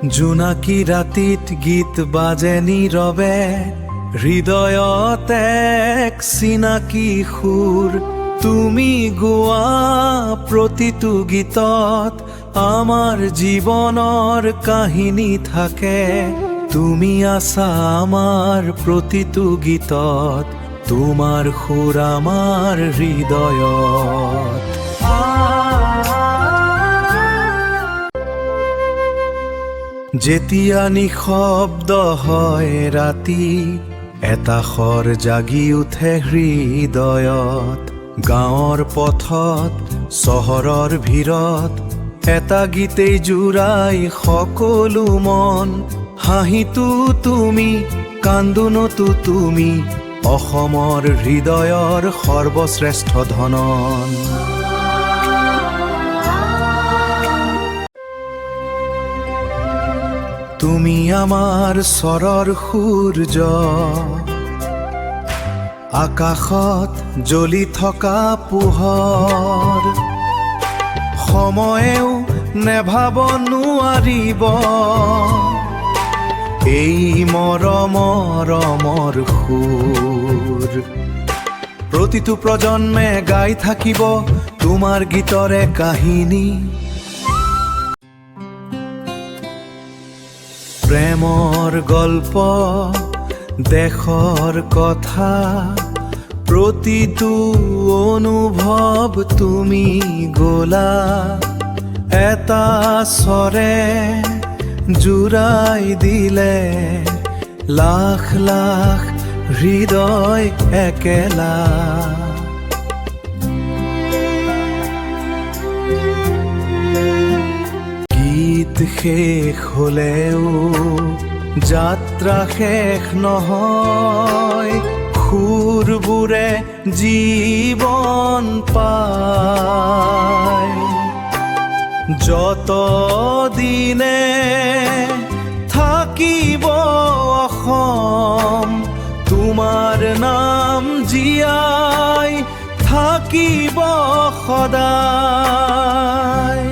জোনাকী ৰাতিত গীত বাজে নীৰৱে, হৃদয়ত এক চিনাকি সুৰ। তুমি গোৱা প্ৰতিটো গীতত আমাৰ জীৱনৰ কাহিনী থাকে। তুমি আছা আমাৰ প্ৰতিটো গীতত, তোমাৰ সুৰ আমাৰ হৃদয়ত। যেতিয়া নিশব্দ হয় ৰাতি, এটা স্বৰ জাগি উঠে হৃদয়ত। গাঁৱৰ পথত, চহৰৰ ভিৰত, এটা গীতেই জোৰাই সকলো মন। হাঁহিটো তুমি, কান্দোনতো তুমি, অসমৰ হৃদয়ৰ সৰ্বশ্ৰেষ্ঠ ধনন। তুমি আমাৰ স্বৰৰ সূৰ্য, আকাশত জ্বলি থকা পোহৰ। সময়েও নেভাব নোৱাৰিব এই মৰমৰ সুৰ। প্ৰতিটো প্ৰজন্মে গাই থাকিব তোমাৰ গীতৰে কাহিনী। প্ৰেমৰ গল্প, দেশৰ কথা, প্ৰতিটো অনুভৱ তুমি গোলা। এটা স্বৰে জোৰাই দিলে লাখ লাখ হৃদয় একেলা। গীত শেষ হলেও যাত্ৰা শেষ নহয়, সুৰবোৰে জীৱন পায়। যত দিনে থাকিব অসম, তোমাৰ নাম জীয়াই থাকিব সদায়।